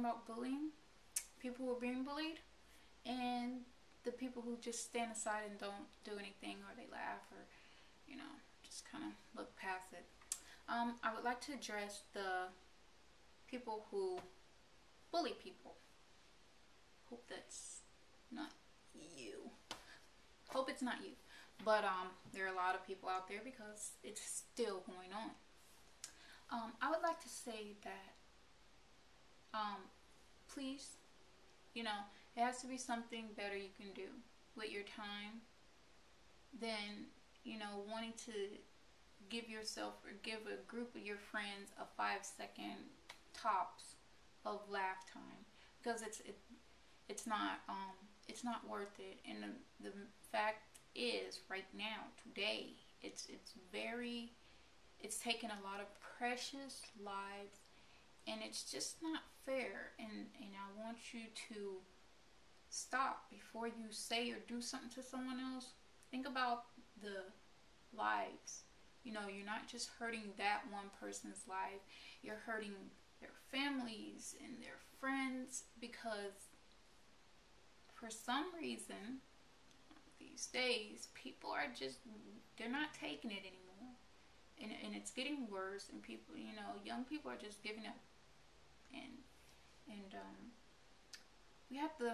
about bullying, people who are being bullied, and the people who just stand aside and don't do anything, or they laugh, or just kind of look past it. I would like to address the people who bully people. Hope that's not you. Hope it's not you. But there are a lot of people out there because it's still going on. I would like to say that please, it has to be something better you can do with your time than, wanting to give yourself or give a group of your friends a 5-second tops of laugh time, because it's not worth it. And the fact is, right now, today, it's taken a lot of precious lives, and it's just not fair. And I want you to stop before you say or do something to someone else. Think about the lives. You're not just hurting that one person's life, you're hurting their families and their friends, because for some reason these days people are they're not taking it anymore, and it's getting worse, and people, young people are just giving up, and we have to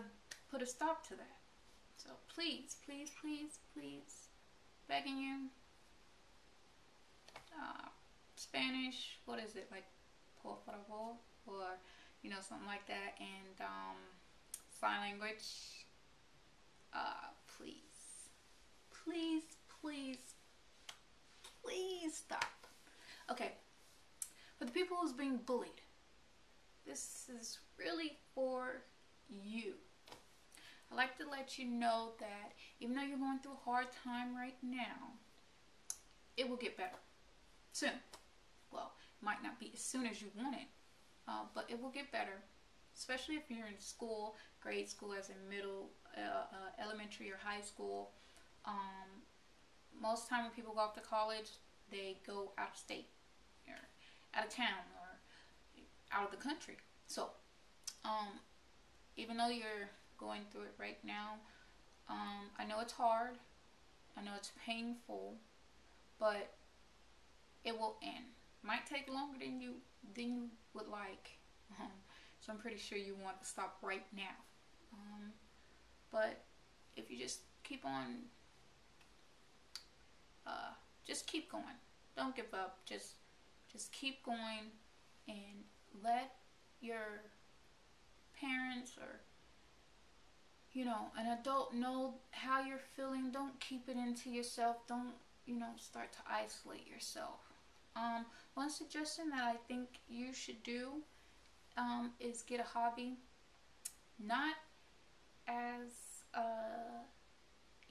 put a stop to that. So please, please, please, please, begging you, Spanish, what is it, like por favor, or something like that, and sign language, please, please, please, please stop. Okay, for the people who's being bullied, this is really for you. I'd like to let you know that even though you're going through a hard time right now, it will get better soon. Well, it might not be as soon as you want it, but it will get better, especially if you're in school, grade school, as in middle, elementary, or high school. Most of the time when people go off to college, they go out of state, or out of town, or out of the country. So even though you're going through it right now, I know it's hard, I know it's painful, but it will end. Might take longer than you would like, so I'm pretty sure you want to stop right now, but if you just keep on, just keep going, don't give up, just keep going, and let your parents, or an adult, know how you're feeling. Don't keep it into yourself. Don't start to isolate yourself. One suggestion that I think you should do is get a hobby. Not as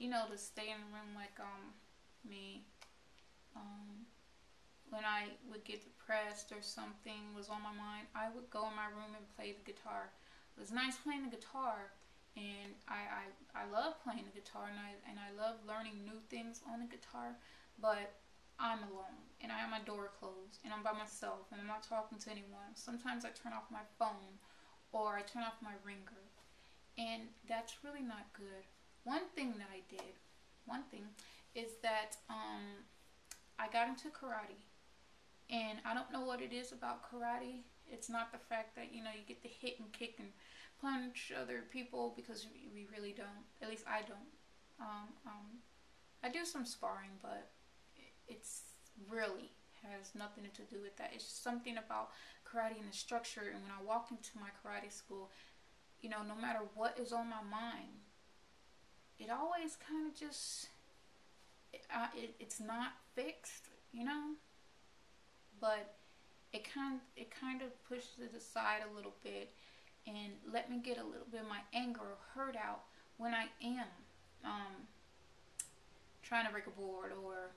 to stay in the room like me. When I would get depressed or something was on my mind, I would go in my room and play the guitar. It was nice playing the guitar, and I love playing the guitar, and I love learning new things on the guitar, but I'm alone, and I have my door closed, and I'm by myself, and I'm not talking to anyone. Sometimes I turn off my phone, or I turn off my ringer, and that's really not good. One thing that I did, is that I got into karate, and I don't know what it is about karate. It's not the fact that you get to hit and kick and punch other people, because we really don't. At least I don't. I do some sparring, but it's really has nothing to do with that. It's just something about karate and the structure. And when I walked into my karate school, no matter what is on my mind, it always kind of just it's not fixed, but it kind of pushes it aside a little bit, and let me get a little bit of my anger or hurt out when I am trying to break a board, or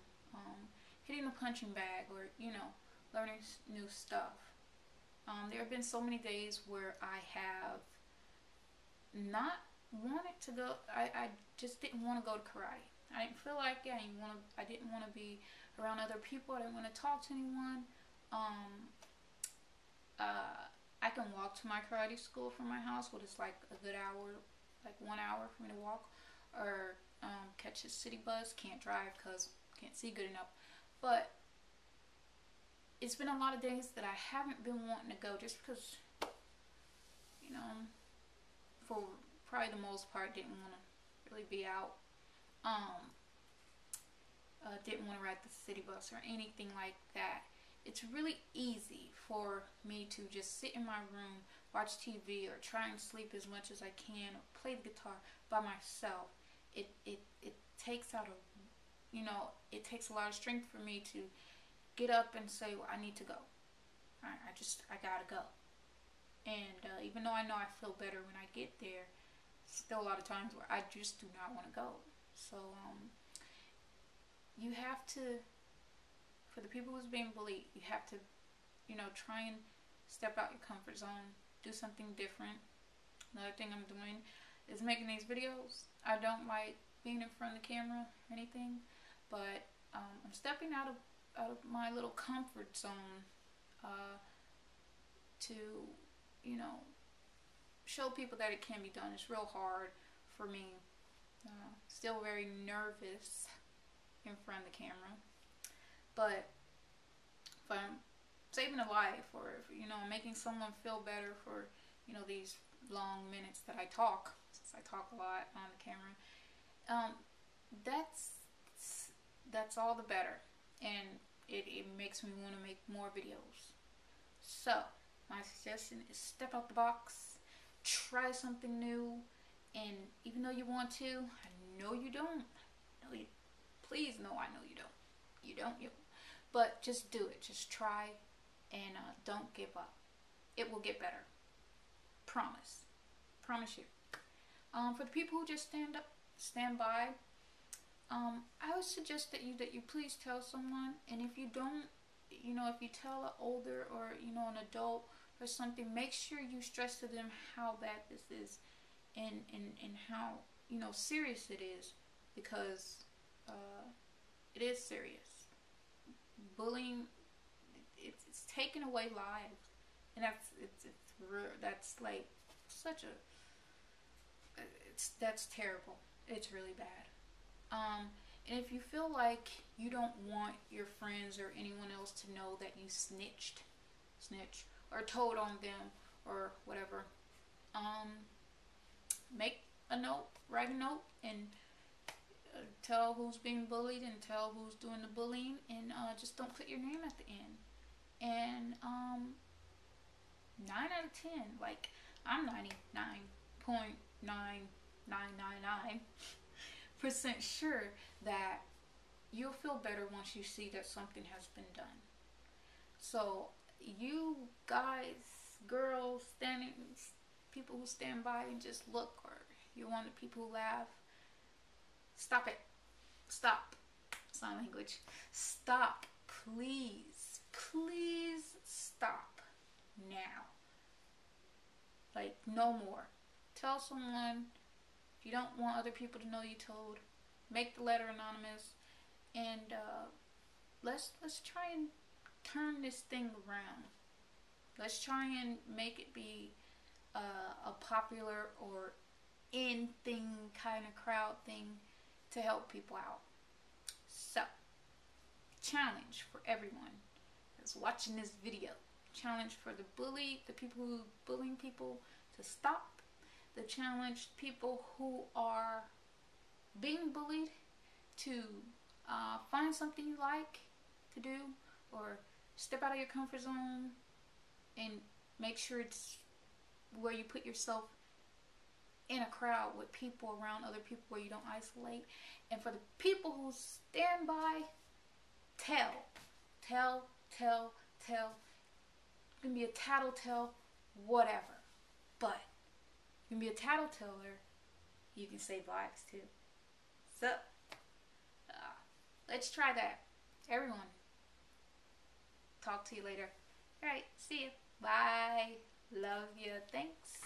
hitting the punching bag, or learning new stuff. There have been so many days where I have not wanted to go. I just didn't want to go to karate. I didn't feel like it. I didn't want to be around other people. I didn't want to talk to anyone. I can walk to my karate school from my house, but it's like a good hour, like 1 hour for me to walk, or catch a city bus. Can't drive because can't see good enough. But it's been a lot of days that I haven't been wanting to go, just because, you know, for probably the most part, didn't want to really be out. Didn't want to ride the city bus or anything like that. It's really easy for me to just sit in my room, watch TV, or try and sleep as much as I can, or play the guitar by myself. It takes out it takes a lot of strength for me to get up and say, well, I need to go. I gotta go. And even though I know I feel better when I get there, still a lot of times where I just do not want to go. So you have to, for the people who's being bullied, you have to, try and step out your comfort zone, do something different. Another thing I'm doing is making these videos. I don't like being in front of the camera or anything, but I'm stepping out of my little comfort zone to, show people that it can be done. It's real hard for me. Still very nervous in front of the camera, but if I'm saving a life, or if, making someone feel better for these long minutes that I talk, since I talk a lot on the camera, that's all the better, and it makes me want to make more videos. So my suggestion is step out the box, try something new, and even though you want to, I know you don't. Please know I know you don't. You don't. But just do it. Just try, and don't give up. It will get better. Promise. Promise you. For the people who just stand by, I would suggest that you please tell someone. And if you don't, if you tell an older or an adult or something, make sure you stress to them how bad this is, and how serious it is, because it is serious. Bullying, it's taking away lives, and that's like such a that's terrible. It's really bad. And if you feel like you don't want your friends or anyone else to know that you snitch or told on them or whatever, make a note, write a note, and tell who's being bullied and tell who's doing the bullying, and just don't put your name at the end. And 9 out of 10, like, I'm 99.9999% sure that you'll feel better once you see that something has been done. So you guys, girls, people who stand by and just look, or you're one of the people who laugh, stop it. Stop. Sign language. Stop. Please. Please stop. Now. Like, no more. Tell someone. If you don't want other people to know you told, make the letter anonymous. And let's try and turn this thing around. Let's try and make it be a popular or in thing, kind of crowd thing, to help people out. So, challenge for everyone that's watching this video. Challenge for the people who bullying people, to stop. The challenge people who are being bullied to find something you like to do, or step out of your comfort zone and make sure it's where you put yourself in a crowd with people, around other people, where you don't isolate. And for the people who stand by, tell. You can be a tattletale, whatever. But you can be a tattleteller, you can save lives too. So, let's try that. Everyone. Talk to you later. Alright, see you. Bye. Love you. Thanks.